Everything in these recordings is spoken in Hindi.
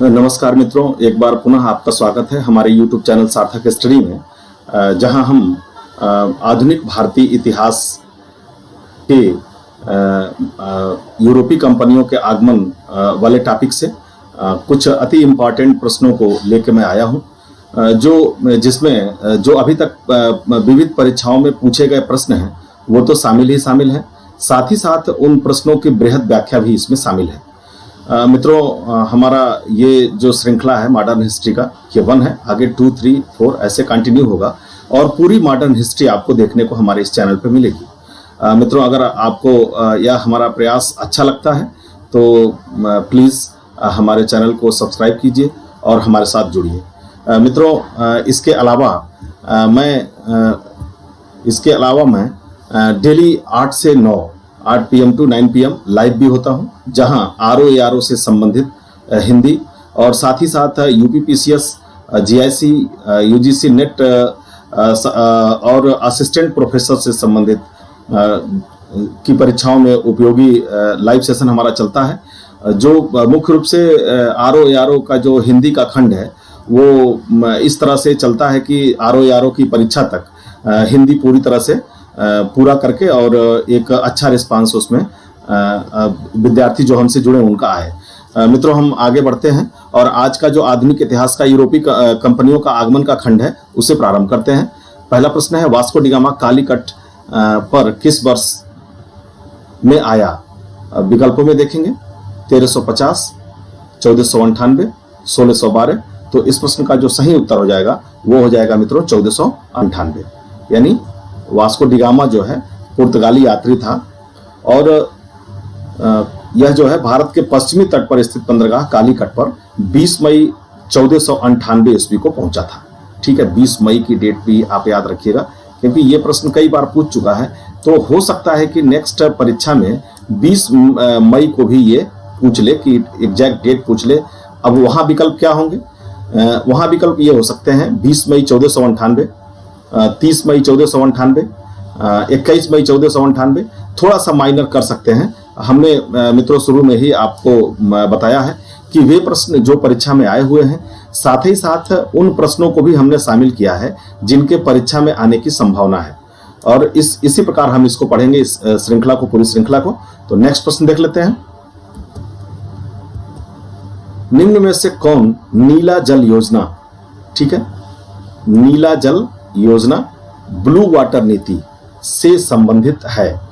नमस्कार मित्रों, एक बार पुनः आपका स्वागत है हमारे YouTube चैनल सार्थक स्टडी में, जहां हम आधुनिक भारतीय इतिहास के यूरोपीय कंपनियों के आगमन वाले टॉपिक से कुछ अति इम्पॉर्टेंट प्रश्नों को लेकर मैं आया हूं, जिसमें जो अभी तक विविध परीक्षाओं में पूछे गए प्रश्न हैं वो तो शामिल हैं, साथ ही साथ उन प्रश्नों की बृहद व्याख्या भी इसमें शामिल है। मित्रों, हमारा ये जो श्रृंखला है मॉडर्न हिस्ट्री का, ये 1 है, आगे 2, 3, 4 ऐसे कंटिन्यू होगा और पूरी मॉडर्न हिस्ट्री आपको देखने को हमारे इस चैनल पे मिलेगी। मित्रों, अगर आपको यह हमारा प्रयास अच्छा लगता है तो प्लीज़ हमारे चैनल को सब्सक्राइब कीजिए और हमारे साथ जुड़िए। मित्रों, इसके अलावा मैं डेली 8 से 9 8 PM to 9 PM लाइव भी होता हूं, जहां RO से संबंधित हिंदी और साथ ही साथ UPPCS, GIC, UGC नेट और असिस्टेंट प्रोफेसर से संबंधित की परीक्षाओं में उपयोगी लाइव सेशन हमारा चलता है। जो मुख्य रूप से RO का जो हिंदी का खंड है वो इस तरह से चलता है कि RO की परीक्षा तक हिंदी पूरी तरह से पूरा करके और एक अच्छा रिस्पांस उसमें विद्यार्थी जो हमसे जुड़े उनका आए। मित्रों, हम आगे बढ़ते हैं और आज का जो आधुनिक इतिहास का यूरोपीय कंपनियों का आगमन का खंड है उसे प्रारंभ करते हैं। पहला प्रश्न है, वास्को डी गामा कालीकट पर किस वर्ष में आया? विकल्पों में देखेंगे 1350, 1498, 1612। तो इस प्रश्न का जो सही उत्तर हो जाएगा वो हो जाएगा मित्रों 1498। यानी वास्को डी गामा जो है पुर्तगाली यात्री था और यह जो है भारत के पश्चिमी तट पर स्थित बंदरगाह कालीकट पर 20 मई 1498 ईस्वी को पहुंचा था। ठीक है, 20 मई की डेट भी आप याद रखिएगा, क्योंकि ये प्रश्न कई बार पूछ चुका है, तो हो सकता है कि नेक्स्ट परीक्षा में 20 मई को भी ये पूछ ले कि एग्जैक्ट डेट पूछ ले। अब वहाँ विकल्प क्या होंगे? वहाँ विकल्प ये हो सकते हैं 20 मई 1498, 30 मई 1498, 21 मई 1498, थोड़ा सा माइनर कर सकते हैं। हमने मित्रों शुरू में ही आपको बताया है कि वे प्रश्न जो परीक्षा में आए हुए हैं, साथ ही साथ उन प्रश्नों को भी हमने शामिल किया है जिनके परीक्षा में आने की संभावना है, और इसी प्रकार हम इसको पढ़ेंगे, इस श्रृंखला को, पूरी श्रृंखला को। तो नेक्स्ट प्रश्न देख लेते हैं। निम्न में से कौन नीला जल योजना, ठीक है, नीला जल योजना ब्लू वाटर नीति से संबंधित है?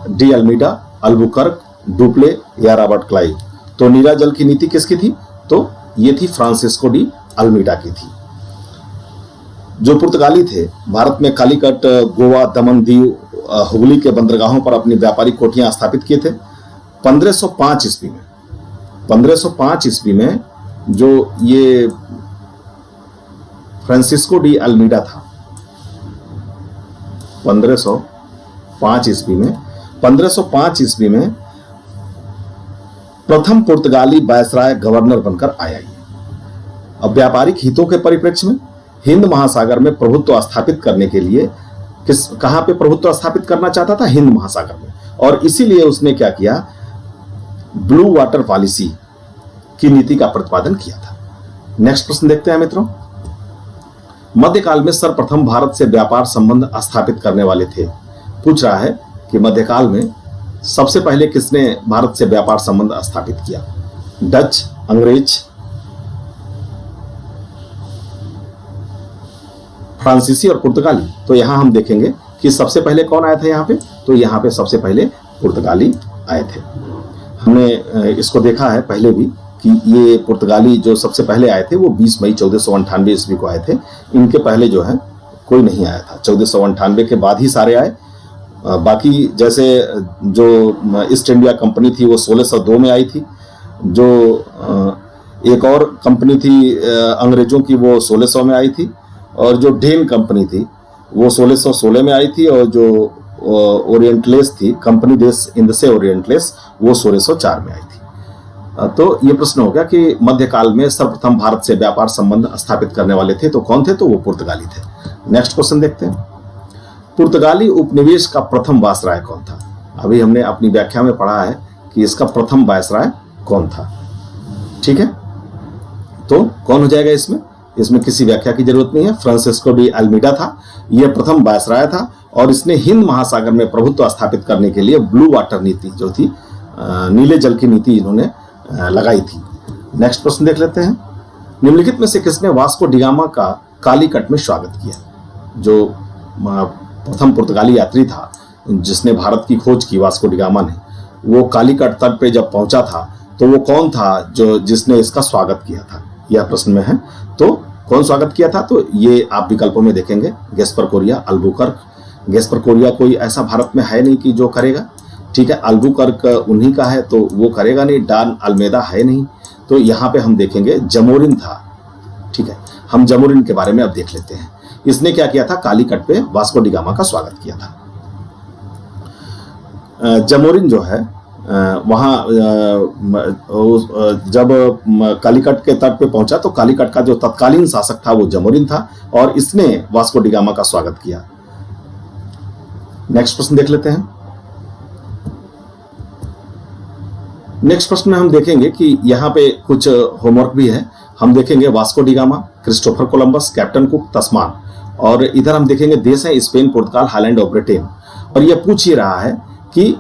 डी अल्मीडा, अल्बुकर्क, डुप्ले या रॉबर्ट क्लाइव? तो नीला जल की नीति किसकी थी? तो ये थी फ्रांसिस्को डी अल्मीडा की थी, जो पुर्तगाली थे। भारत में कालीकट, गोवा, दमन, दीव, हुगली के बंदरगाहों पर अपनी व्यापारिक कोठियां स्थापित किए थे। 1505 ईस्वी में जो ये फ्रांसिस्को डी अल्मीडा था, 1505 ईस्वी में प्रथम पुर्तगाली वायसराय गवर्नर बनकर आया। अब व्यापारिक हितों के परिप्रेक्ष्य में हिंद महासागर में प्रभुत्व स्थापित करने के लिए कहां पे प्रभुत्व स्थापित करना चाहता था? हिंद महासागर में। और इसीलिए उसने क्या किया? ब्लू वाटर पॉलिसी की नीति का प्रतिपादन किया था। नेक्स्ट प्रश्न देखते हैं मित्रों। मध्यकाल में सर्वप्रथम भारत से व्यापार संबंध स्थापित करने वाले थे। पूछ रहा है कि मध्यकाल में सबसे पहले किसने भारत से व्यापार संबंध स्थापित किया? डच, अंग्रेज, फ्रांसीसी और पुर्तगाली? तो यहां हम देखेंगे कि सबसे पहले कौन आया था यहाँ पे? तो यहाँ पे सबसे पहले पुर्तगाली आए थे। हमने इसको देखा है पहले भी कि ये पुर्तगाली जो सबसे पहले आए थे वो 20 मई 1498 ईस्वी को आए थे। इनके पहले जो है कोई नहीं आया था। 1498 के बाद ही सारे आए। बाकी जैसे जो ईस्ट इंडिया कंपनी थी वो 1602 में आई थी। जो एक और कंपनी थी अंग्रेजों की, वो 1600 में आई थी। और जो डेन कंपनी थी वो 1616 में आई थी। और जो ओरिएंटलेस थी, कंपनी देश इंदसे ओरिएंटलेस, वो 1604 में आई थी। तो ये प्रश्न हो गया कि मध्यकाल में सर्वप्रथम भारत से व्यापार संबंध स्थापित करने वाले थे, तो कौन थे? तो वो पुर्तगाली थे। नेक्स्ट क्वेश्चन देखते हैं। पुर्तगाली उपनिवेश का प्रथम वायसराय कौन था? अभी हमने अपनी व्याख्या में पढ़ा है कि इसका प्रथम वायसराय कौन था। ठीक है, तो कौन हो जाएगा इसमें? इसमें किसी व्याख्या की जरूरत नहीं है। फ्रांसिस्को डी अल्मीडा था, यह प्रथम वायसराय था और इसने हिंद महासागर में प्रभुत्व स्थापित करने के लिए ब्लू वाटर नीति जो थी, नीले जल की नीति इन्होंने लगाई थी। नेक्स्ट प्रश्न देख लेते हैं। निम्नलिखित में से किसने वास्को डिगामा का कालीकट में स्वागत किया? जो प्रथम पुर्तगाली यात्री था जिसने भारत की खोज की, वास्को डिगामा ने, वो कालीकट तट पे जब पहुंचा था तो वो कौन था जो जिसने इसका स्वागत किया था? यह प्रश्न में है। तो कौन स्वागत किया था? तो ये आप विकल्पों में देखेंगे, Gaspar Korea, Albuquerque. Gaspar Korea कोई ऐसा भारत में है नहीं कि जो करेगा, ठीक है। अल्बुकर्क उन्हीं का है तो वो करेगा नहीं। डान अल्मेदा है नहीं, तो यहाँ पे हम देखेंगे जमोरिन था, ठीक है। हम जमोरिन के बारे में अब देख लेते हैं। इसने क्या किया था? कालीकट पे वास्को डिगामा का स्वागत किया था। जमोरिन जो है वहाँ जब कालीकट के तट पे पहुंचा तो कालीकट का जो तत्कालीन शासक था वो जमोरिन था और इसने वास्को डिगामा का स्वागत किया। नेक्स्ट प्रश्न देख लेते हैं। नेक्स्ट प्रश्न में हम देखेंगे कि यहाँ पे कुछ होमवर्क भी है। हम देखेंगे Vasco da Gama, Christopher Columbus, Captain Cook, Tasman, और इधर हम देखेंगे देश है स्पेन, पुर्तगाल, हॉलैंड और ब्रिटेन। और यह पूछ ही रहा है कि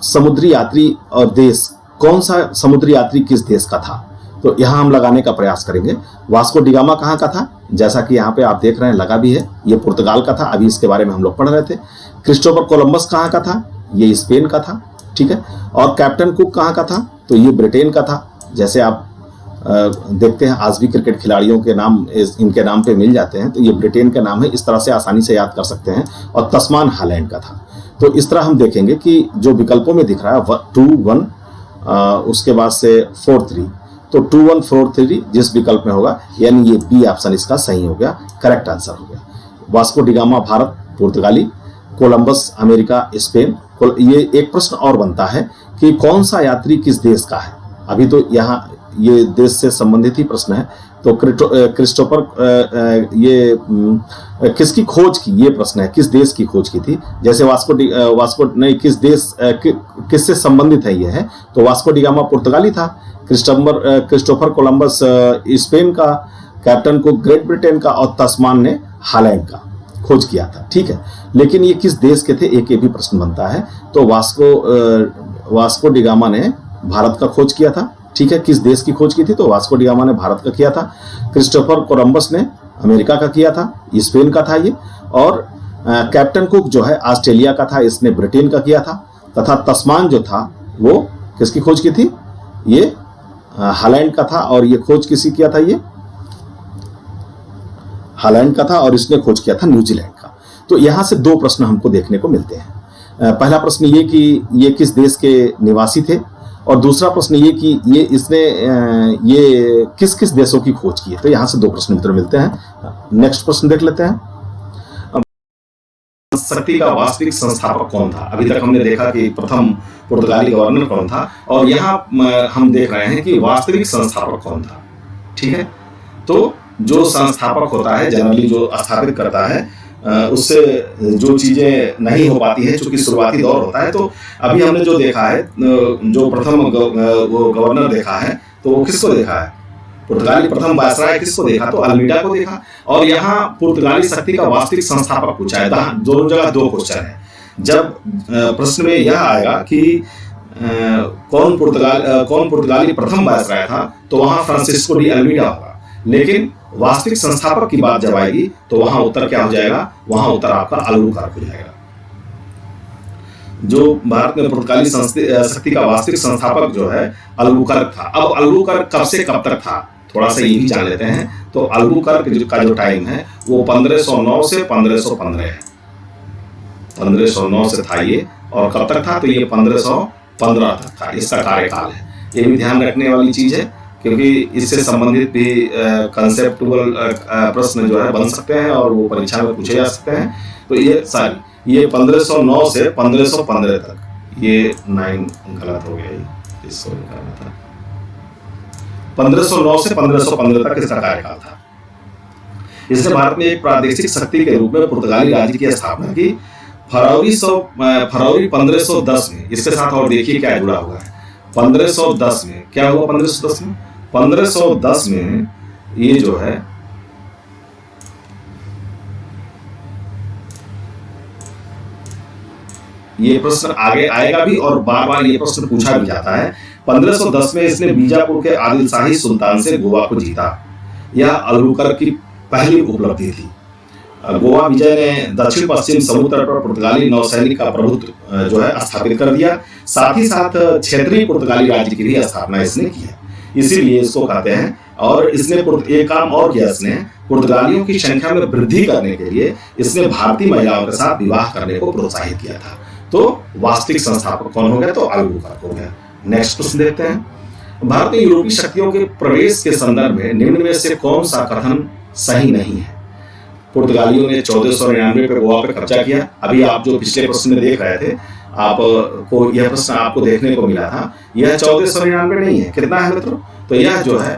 समुद्री यात्री और देश, कौन सा समुद्री यात्री किस देश का था? तो यहां हम लगाने का प्रयास करेंगे। वास्को डिगामा कहां का था? जैसा कि यहां पे आप देख रहे हैं लगा भी है, ये पुर्तगाल का था। अभी इसके बारे में हम लोग पढ़ रहे थे। क्रिस्टोफर कोलंबस कहां का था? ये स्पेन का था, ठीक है। और कैप्टन कुक कहां का था? तो ये ब्रिटेन का था। जैसे आप देखते हैं आज भी क्रिकेट खिलाड़ियों के नाम इनके नाम पे मिल जाते हैं, तो ये ब्रिटेन का नाम है, इस तरह से आसानी से याद कर सकते हैं। और तस्मान हॉलैंड का था। तो इस तरह हम देखेंगे कि जो विकल्पों में दिख रहा है 2 1 उसके बाद से 4 3, तो 2 1 4 3 जिस विकल्प में होगा, यानी ये बी ऑप्शन इसका सही हो गया, करेक्ट आंसर हो गया। वास्को डिगामा भारत, पुर्तगाली, कोलंबस अमेरिका, स्पेन। ये एक प्रश्न और बनता है कि कौन सा यात्री किस देश का है? अभी तो यहाँ ये देश से संबंधित ही प्रश्न है। तो क्रिस्टोफर ये किसकी खोज की, ये प्रश्न है, किस देश की खोज की थी? जैसे वास्को नहीं, किस देश किससे संबंधित है ये है? तो वास्को डिगामा पुर्तगाली था, क्रिस्टोफर कोलंबस स्पेन का, कैप्टन कुक ग्रेट ब्रिटेन का और तस्मान ने हॉलैंड का खोज किया था, ठीक है। लेकिन ये किस देश के थे, एक ये भी प्रश्न बनता है। तो वास्को डिगामा ने भारत का खोज किया था, ठीक है। किस देश की खोज की थी? तो वास्को डिगामा ने भारत का किया था। क्रिस्टोफर कोलंबस ने अमेरिका का किया था, स्पेन का था ये। और कैप्टन कुक जो है ऑस्ट्रेलिया का था, इसने ब्रिटेन का किया था। तथा तस्मान जो था वो किसकी खोज की थी? ये हॉलैंड का था। और ये खोज किसी किया था? ये हॉलैंड का था और इसने खोज किया था न्यूजीलैंड का। तो यहां से 2 प्रश्न हमको देखने को मिलते हैं। पहला प्रश्न ये कि ये किस देश के निवासी थे, और दूसरा प्रश्न ये कि ये किस किस देशों की खोज की है। तो यहाँ से 2 प्रश्न उत्तर मिलते हैं। नेक्स्ट प्रश्न देख लेते हैं। शक्ति का वास्तविक संस्थापक कौन था? अभी तक हमने देखा कि प्रथम पुर्तगाली गवर्नर कौन था, और यहाँ हम देख रहे हैं कि वास्तविक संस्थापक कौन था, ठीक है। तो जो संस्थापक होता है, जनरली जो स्थापित करता है, उससे जो चीजें नहीं हो पाती है, चूंकि शुरुआती दौर होता है। तो अभी हमने जो देखा है, जो प्रथम वो गवर्नर देखा है, तो वो किसको देखा है? पुर्तगाली प्रथम वायसराय किसको देखा? तो अल्मीडा को देखा। और यहाँ पुर्तगाली शक्ति का वास्तविक संस्थापक पूछा है। दोनों जगह 2 क्वेश्चन है। जब प्रश्न में यह आएगा कि कौन पुर्तगाली प्रथम वायसराय था, तो वहां फ्रांसिस्को डी अल्मीडा होगा। लेकिन वास्तविक संस्थापक की बात जब आएगी तो वहां उत्तर क्या हो जाएगा? वहां उत्तर आपका अल्बुकर्क हो जाएगा। जो भारत में पुर्तगाली शक्ति का वास्तविक संस्थापक जो है अल्बुकर्क था। अब अल्बुकर्क कब से कब तक था, थोड़ा सा ये भी जान लेते हैं। तो अल्बुकर्क का जो टाइम है वो 1509 से 1515 है। 1509 से था ये, और कब तक था? तो ये 1515 तक था, इसका कार्यकाल है। ये भी ध्यान रखने वाली चीज है, क्योंकि इससे संबंधित भी कंसेप्टुअल प्रश्न जो है बन सकते हैं और वो परीक्षा में पूछे जा सकते हैं। तो ये 1509 से 1515 तक, ये 9 गलत हो गया, इसको निकालना था। 1509 से 1515 तक इसका कार्यकाल था। इसने भारत में एक प्रादेशिक शक्ति के रूप में पुर्तगाली राज्य की स्थापना की फरवरी 1510 में। इसके साथ और देखिए क्या जुड़ा हुआ है। 1510 में क्या हुआ? 1510 में 1510 में ये जो है ये प्रश्न आगे आएगा भी और बार बार ये प्रश्न पूछा भी जाता है। 1510 में इसने बीजापुर के आदिल शाही सुल्तान से गोवा को जीता। यह अलबुकर की पहली उपलब्धि थी। गोवा विजय ने दक्षिण पश्चिम समुद्र पर पुर्तगाली नौसैनिक का प्रभुत्व जो है स्थापित कर दिया। साथ ही साथ क्षेत्रीय पुर्तगाली राज्य की भी स्थापना इसने की है, इसीलिए इसको कहते हैं। और इसने एक काम और किया, इसने पुर्तगालियों की संख्या में वृद्धि करने के लिए इसने भारतीय महिलाओं के साथ विवाह करने को प्रोत्साहित किया था। तो वास्तविक संस्थापक कौन हो गया? तो अलबुकर हो गया। नेक्स्ट प्रश्न देखते हैं। भारत में यूरोपीय शक्तियों के प्रवेश के संदर्भ में निम्न में से कौन सा कथन सही नहीं है? पुर्तगालियों ने 1499 पे गोवा पे कब्जा किया। अभी आप जो पिछले प्रश्न में देख रहे थे, आपको यह प्रश्न आपको देखने को मिला था। यह 1499 नहीं है, कितना है मित्रों? तो यह जो है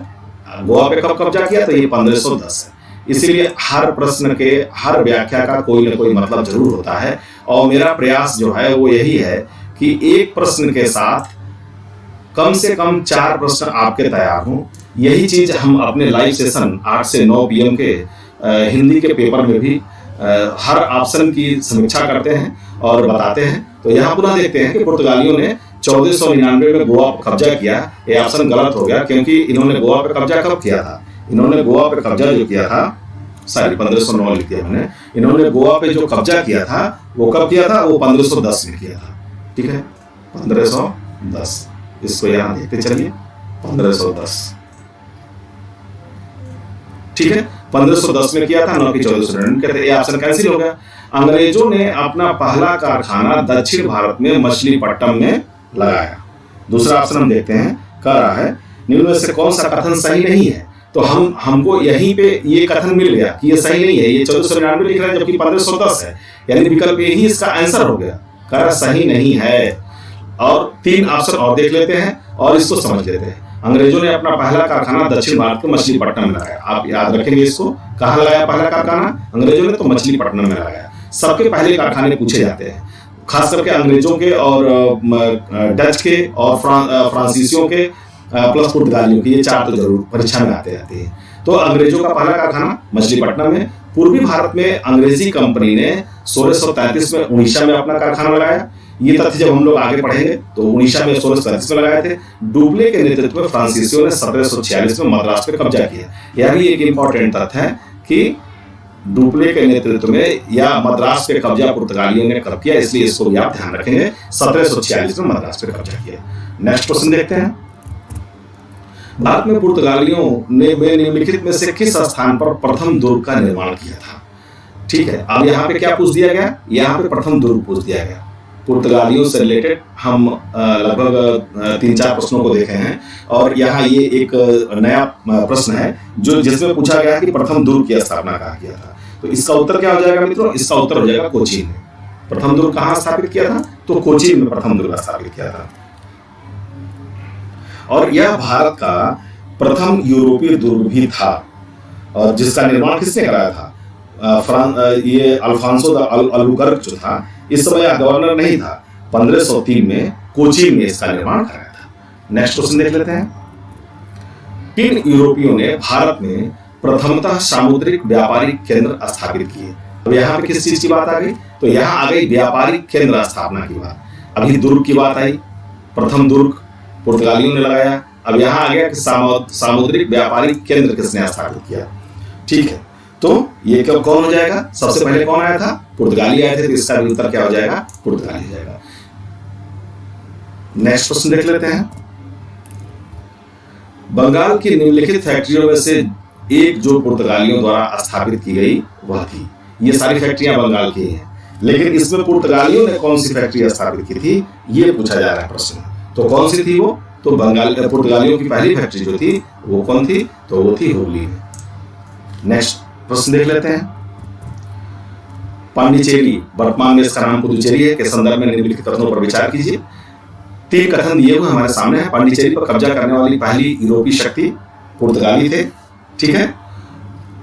गोवा पे कब कब्जा किया? तो ये 1510 है। इसीलिए हर प्रश्न के हर व्याख्या का कोई ना कोई मतलब जरूर होता है, और मेरा प्रयास जो है वो यही है कि एक प्रश्न के साथ कम से कम 4 प्रश्न आपके तैयार हों। यही चीज हम अपने लाइव सेशन 8 से 9 PM के हिंदी के पेपर में भी हर ऑप्शन की समीक्षा करते हैं और बताते हैं। तो यहाँ पुनः देखते हैं कि पुर्तगालियों ने 1499 में गोवा पर कब्जा किया। ये ऑप्शन गलत हो गया, क्योंकि इन्होंने गोवा पर कब्जा कब किया था? इन्होंने गोवा पे कब्जा जो किया था, सॉरी 1509 लिख दिया मैंने। इन्होंने गोवा पे जो कब्जा किया था वो कब किया था? वो 1510 में किया था। ठीक है, 1510। इसको यहां देखते चलिए, 1510। ठीक है, 1510 में किया था, न कि 1499 कहते। ये ऑप्शन कैंसिल हो गया। अंग्रेजों ने अपना पहला कारखाना दक्षिण भारत में मछलीपट्टनम में लगाया। दूसरा ऑप्शन हम देखते हैं, कह रहा है निम्न में से कौन सा कथन सही नहीं है? तो हमको यहीं पे ये कथन मिल गया कि ये सही नहीं है। ये 1499 लिख रहा है जबकि 1510 है, यानी विकल्प यही इसका आंसर हो गया। कह रहा सही नहीं है। और 3 ऑप्शन और देख लेते हैं और इसको समझ लेते हैं। अंग्रेजों ने अपना पहला कारखाना दक्षिण भारत के मछलीपट्टनम में लगाया। आप याद रखेंगे इसको, कहाँ लगाया पहला कारखाना? अंग्रेजों ने तो मछलीपट्टनम में लगाया। सबके पहले कारखाने पूछे जाते हैं, खास करके अंग्रेजों के और डच के और फ्रांसीसियों के प्लस पुर्तगालियों की। ये 4 तो जरूर परीक्षा में आते रहते हैं। तो अंग्रेजों का पहला कारखाना मछलीपट्टनम में। पूर्वी भारत में अंग्रेजी कंपनी ने 1633 में उड़ीसा में अपना कारखाना लगाया। ये तथ्य जब हम लोग आगे पढ़ेंगे तो उड़ीसा में 1633 में लगाए थे। डुप्ले के नेतृत्व में फ्रांसीसियों ने 1746 में मद्रास पे कब्जा किया। यह भी एक इंपॉर्टेंट तथ्य है कि डुप्ले के नेतृत्व में या मद्रास पे कब्जा पुर्तगालियों ने कब किया, इसलिए इसको भी आप ध्यान रखेंगे। 1746 में मद्रास पे कब्जा किया। नेक्स्ट क्वेश्चन देखते हैं। भारत में पुर्तगालियों ने निम्नलिखित में से किस स्थान पर प्रथम दुर्ग का निर्माण किया था? ठीक है, अब यहाँ पे क्या पूछ दिया गया? यहाँ पे प्रथम दुर्ग पूछ दिया गया। पुर्तगालियों से रिलेटेड हम लगभग 3-4 प्रश्नों को देखे हैं, और यहाँ ये एक नया प्रश्न है जो जिसमें पूछा गया कि प्रथम दुर्ग की स्थापना कहाँ किया था। तो इसका उत्तर क्या हो जाएगा मित्रों? इसका उत्तर हो जाएगा कोचीन में। प्रथम दुर्ग कहाँ स्थापित किया था? तो कोचीन में प्रथम दुर्ग स्थापित किया था। और यह भारत का प्रथम यूरोपीय दुर्ग भी था, और जिसका निर्माण किसने कराया था? ये अल्फांसो अलबुकर्क जो था, इस समय गवर्नर नहीं था। 1503 में कोचीन में इसका निर्माण कराया था। नेक्स्ट क्वेश्चन देख लेते हैं। किन यूरोपियों ने भारत में प्रथमतः सामुद्रिक व्यापारिक केंद्र स्थापित किए? अब यहाँ पे किस चीज की बात आ गई? तो यहाँ आ गई व्यापारिक केंद्र स्थापना की बात। अभी दुर्ग की बात आई, प्रथम दुर्ग पुर्तगालियों ने लगाया। अब यहाँ आ गया कि सामुद्रिक व्यापारिक केंद्र किसने स्थापित किया? ठीक है, तो ये कब कौन हो जाएगा? सबसे पहले कौन आया था? पुर्तगाली आए थे, तो इसका भी उत्तर क्या हो जाएगा? पुर्तगाली हो जाएगा। नेक्स्ट क्वेश्चन देख लेते हैं। बंगाल की निम्नलिखित फैक्ट्रियों में से एक जो पुर्तगालियों द्वारा स्थापित की गई वह थी। ये सारी फैक्ट्रियां बंगाल की हैं, लेकिन इसमें पुर्तगालियों ने कौन सी फैक्ट्री स्थापित की थी, ये पूछा जा रहा है प्रश्न। तो कौन सी थी वो? तो पुर्तगालियों की पहली फैक्ट्री जो थी वो कौन थी? तो वो थी हुगली में। नेक्स्ट प्रश्न देख लेते हैं। पांडिचेरी, वर्तमान में इसका नाम पुदुचेरी है, के संदर्भ में निम्नलिखित कथनों पर विचार कीजिए। 3 कथन दिए हुए हमारे सामने हैं। पांडिचेरी पर कब्जा करने वाली पहली यूरोपीय शक्ति पुर्तगाली थे। ठीक है,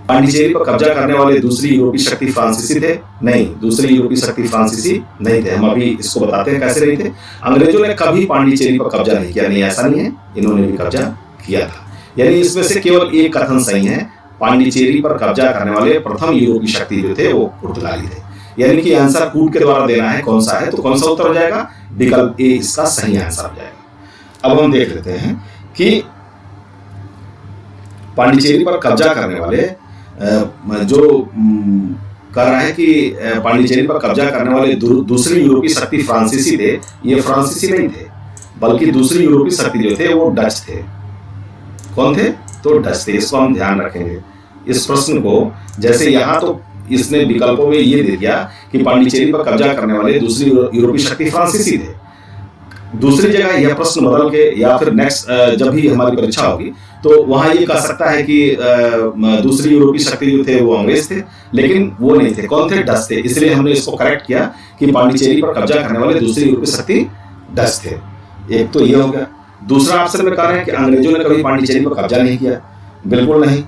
पांडिचेरी पर कब्जा करने वाले दूसरी यूरोपीय शक्ति फ्रांसीसी थे? नहीं, दूसरी यूरोपीय शक्ति फ्रांसीसी नहीं थे। हम अभी इसको बताते हैं कैसे नहीं थे। अंग्रेजों ने कभी पांडिचेरी पर कब्जा नहीं किया, नहीं ऐसा नहीं है, इन्होंने भी कब्जा किया था। यानी इसमें से केवल एक कथन सही है, पांडिचेरी पर कब्जा करने वाले प्रथम यूरोपीय शक्ति जो थे वो पुर्तगाली थे। यानी कि आंसर कूट के द्वारा देना है कौन सा है, तो कौन सा उत्तर हो जाएगा, विकल्प ए इसका सही आंसर हो जाएगा। अब हम देख लेते हैं कि पांडिचेरी पर कब्जा करने वाले जो कह रहा है कि पांडिचेरी पर कब्जा करने वाले दूसरी यूरोपीय शक्ति फ्रांसीसी थे। ये फ्रांसीसी नहीं थे, बल्कि दूसरी यूरोपीय शक्ति जो थे वो डच थे। कौन थे, तो डच थे। इसको हम ध्यान रखेंगे इस प्रश्न को। जैसे यहाँ तो इसने विकल्पों में ये दे दिया कि पांडिचेरी पर कब्जा करने वाले दूसरी यूरोपीय शक्ति फ्रांसीसी थे। दूसरी जगह यह प्रश्न बदल के या फिर नेक्स्ट जब भी हमारी परीक्षा होगी तो वहां ये कह सकता है कि दूसरी यूरोपीय शक्ति जो थे वो अंग्रेज थे, लेकिन वो नहीं थे। कौन थे, डच थे। इसलिए हमने इसको करेक्ट किया कि पांडिचेरी पर कब्जा करने वाले दूसरी यूरोपीय शक्ति डच थे। एक तो ये हो गया। दूसरा ऑप्शन में कह रहे हैं कि अंग्रेजों ने कभी पांडिचेरी पर कब्जा नहीं किया। बिल्कुल नहीं।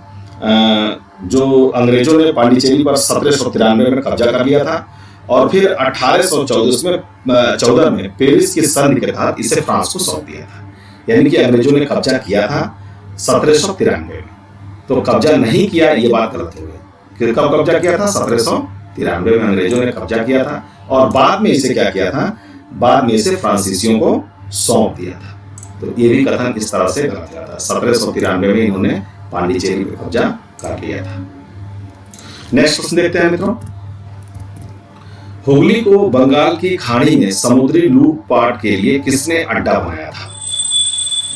जो अंग्रेजों ने पांडिचेरी पर 1793 में कब्जा कर लिया था और फिर 1814 में पेरिस की संधि के तहत इसे फ्रांस को सौंप दिया था। यानी कि अंग्रेजों ने कब्जा किया था 1793 में, तो कब्जा नहीं किया ये बात गलत हो गई। कब कब्जा किया था, 1793 में अंग्रेजों ने कब्जा किया था और बाद में इसे क्या किया था, बाद में इसे फ्रांसीसियों को सौंप दिया था। तो ये भी कथन इस तरह से गलत हुआ था। 1793 में इन्होंने पांडिचेरी पर कब्जा कर लिया था। नेक्स्ट प्रश्न देखते हैं मित्रों। हुगली को बंगाल की खाड़ी में समुद्री लूटपाट के लिए किसने अड्डा बनाया था?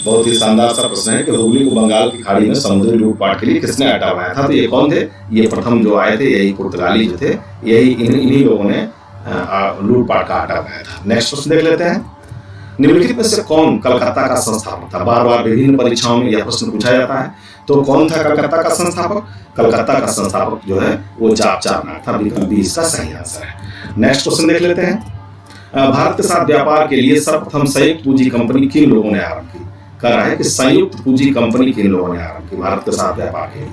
बहुत ही शानदार सा प्रश्न है कि हुगली को बंगाल की खाड़ी में समुद्री लूटपाट के लिए किसने अड्डा बनाया था। तो ये कौन थे, ये प्रथम जो आए थे यही पुर्तगाली जो थे, यही इन्हीं लोगों ने लूटपाट का अड्डा बनाया था। नेक्स्ट प्रश्न देख लेते हैं। निम्नलिखित में से कौन कलकत्ता का संस्थापक था? बार बार विभिन्न परीक्षाओं में यह प्रश्न पूछा जाता है। तो कौन था कलकत्ता का संस्थापक? कलकत्ता का संस्थापक जो है वो जाप चारनाथ था। विकल्प बी इसका सही आंसर है। नेक्स्ट क्वेश्चन देख लेते हैं। भारत के साथ व्यापार के लिए सर्वप्रथम संयुक्त पूंजी कंपनी किन लोगों ने आरंभ की? कह रहा है कि संयुक्त पूंजी कंपनी किन लोगों ने आरंभ की भारत के साथ व्यापार के लिए?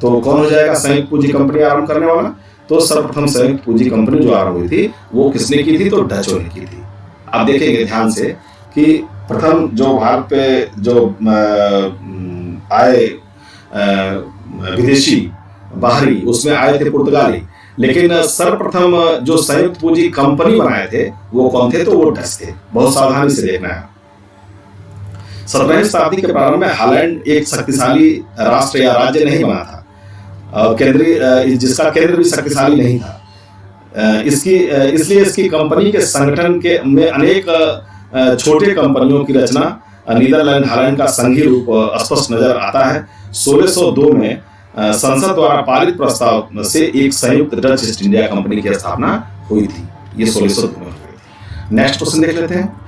तो कौन हो जाएगा संयुक्त पूंजी कंपनी आरंभ करने वाला? तो सर्वप्रथम संयुक्त पूंजी कंपनी जो आरंभ हुई थी वो किसने की थी? तो डचों ने की थी। आप देखेंगे ध्यान से कि प्रथम जो भारत पे जो आए विदेशी बाहरी, उसमें आए थे पुर्तगाली, लेकिन सर्वप्रथम जो संयुक्त पूंजी कंपनी बनाए थे वो कौन थे? तो वो डच थे। बहुत सावधानी से देखना है। 17वीं शताब्दी के प्रारंभ में हॉलैंड एक शक्तिशाली राष्ट्र या राज्य नहीं बना था, केंद्रीय जिसका केंद्र भी शक्तिशाली नहीं था। इसलिए इसकी कंपनी के संगठन के में अनेक छोटे कंपनियों की रचना, नीदरलैंड हॉलैंड का संघीय रूप स्पष्ट नजर आता है। 1602 में संसद द्वारा पारित प्रस्ताव से एक संयुक्त डच ईस्ट इंडिया कंपनी की स्थापना हुई थी। ये 1602 में हुई थी। नेक्स्ट क्वेश्चन देख लेते हैं।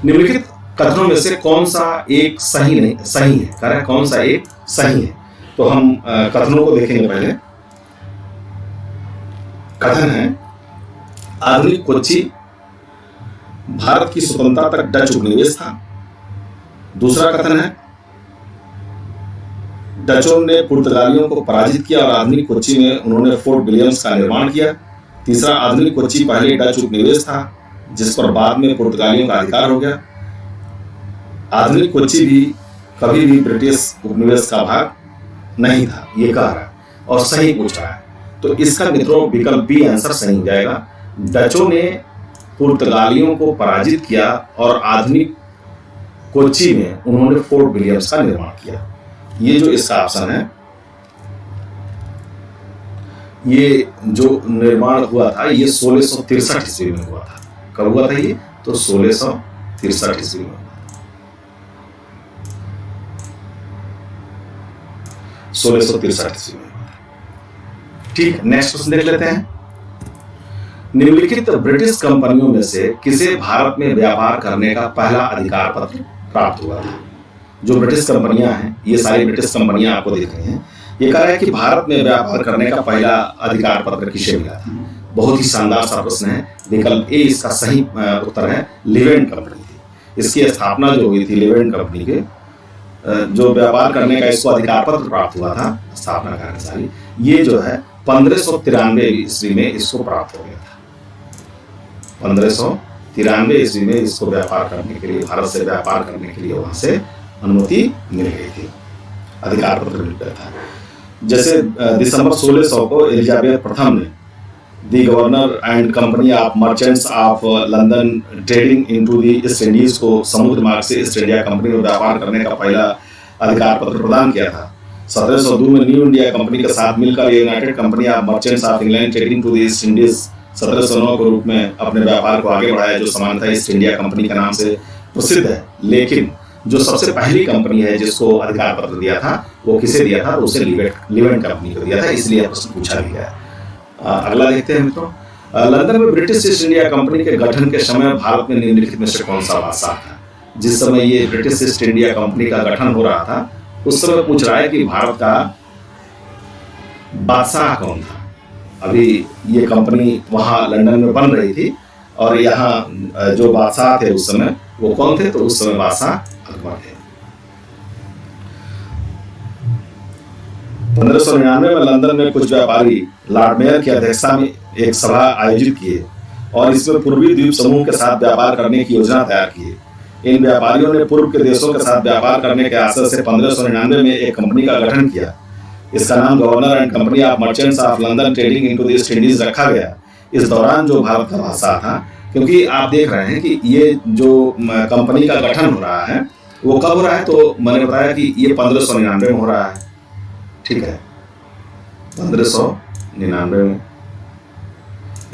निम्नलिखित कथनों में से कौन सा एक सही है? कह रहा है कौन सा एक सही है? तो हम कथनों को देखेंगे। पहले कथन है आधुनिक कोच्चि भारत की स्वतंत्रता तक डच उपनिवेश था। दूसरा कथन है डचों ने पुर्तगालियों को पराजित किया और आधुनिक कोच्चि में उन्होंने फोर्ट विलियम्स का निर्माण किया। तीसरा, आधुनिक कोच्चि पहले डच उपनिवेश था जिस पर बाद में पुर्तगालियों का अधिकार हो गया। आधुनिक कोच्चि भी कभी भी ब्रिटिश उपनिवेश का भाग नहीं था, ये कह रहा है और सही पूछ रहा है। तो इसका मित्रों विकल्प बी आंसर सही हो जाएगा। डचों ने पुर्तगालियों को पराजित किया और आधुनिक कोच्चि में उन्होंने फोर्ट विलियम्स का निर्माण किया। ये जो इसका ऑप्शन है, ये जो निर्माण हुआ था ये 1663 ईस्वी में हुआ था। कब हुआ था ये? तो 1663 ईस्वी में। 1663 ईस्वी में। ठीक, नेक्स्ट क्वेश्चन देख लेते हैं। निम्नलिखित ब्रिटिश कंपनियों में से किसे भारत में व्यापार करने का पहला अधिकार पत्र प्राप्त हुआ था? जो ब्रिटिश कंपनियां हैं, ये सारी ब्रिटिश कंपनियां आपको दिख रही हैं। ये कह रहा है कि भारत में व्यापार करने का पहला अधिकार पत्र किसे मिला था? बहुत ही शानदार सा प्रश्न है। विकल्प ए इसका सही उत्तर है। लिवेंट कंपनी थी। इसकी स्थापना जो हुई थी लिवेंट कंपनी के, जो व्यापार करने का इसको अधिकार पत्र प्राप्त हुआ था स्थापना कार्यशाली, ये जो है 1593 ईस्वी में इसको प्राप्त हो गया था। 1593 ईस्वी में इसको व्यापार करने के लिए, भारत से व्यापार करने के लिए वहां से अनुमति मिल गई थी। अधिकार पत्र मिल गया था। जैसे दिसंबर 1600 को एलिजाबेथ प्रथम ने the governor and company of merchants of London trading into the East Indies को समुद्र मार्ग से ईस्ट इंडिया कंपनी में व्यापार करने का पहला अधिकार पत्र प्रदान किया था। 1702 में न्यू इंडिया कंपनी के साथ मिलकर United Company of merchants of England trading to the East Indies 1709 के रूप में अपने व्यापार को आगे बढ़ाया, जो सामान्यतः ईस्ट इंडिया कंपनी के नाम से प्रसिद्ध है। लेकिन जो सबसे पहली कंपनी है जिसको अधिकार पत्र दिया था वो किसे दिया था? तो उसे लिवेंट कंपनी को दिया था, इसलिए प्रश्न पूछा भी गया। अगला देखते हैं मित्रों, लंदन में ब्रिटिश ईस्ट इंडिया कंपनी के गठन के समय भारत में निम्नलिखित में से कौन सा बादशाह था? जिस समय ये ब्रिटिश ईस्ट इंडिया कंपनी का गठन हो रहा था उस समय पूछ रहा है कि भारत का बादशाह कौन था। अभी ये कंपनी वहां लंदन में बन रही थी और यहाँ जो बादशाह थे उस समय वो कौन थे? तो उस समय बादशाह अकबर थे। 1599 में लंदन में कुछ व्यापारी लॉर्ड मेयर की अध्यक्षता में एक सभा आयोजित किए और इसमें पूर्वी द्वीप समूह के साथ व्यापार करने की योजना तैयार की। इन व्यापारियों ने पूर्व के देशों के साथ व्यापार करने के आशय से 1599 में एक कंपनी का गठन किया। इसका नाम governor and company of merchants of London trading into the East Indies रखा गया। इस दौरान जो भारत का बादशाह था, क्योंकि आप देख रहे हैं कि ये जो कंपनी का गठन हो रहा है वो कब हो रहा है? तो मैंने बताया कि ये 1599 में हो रहा है, ठीक है, 1599 में।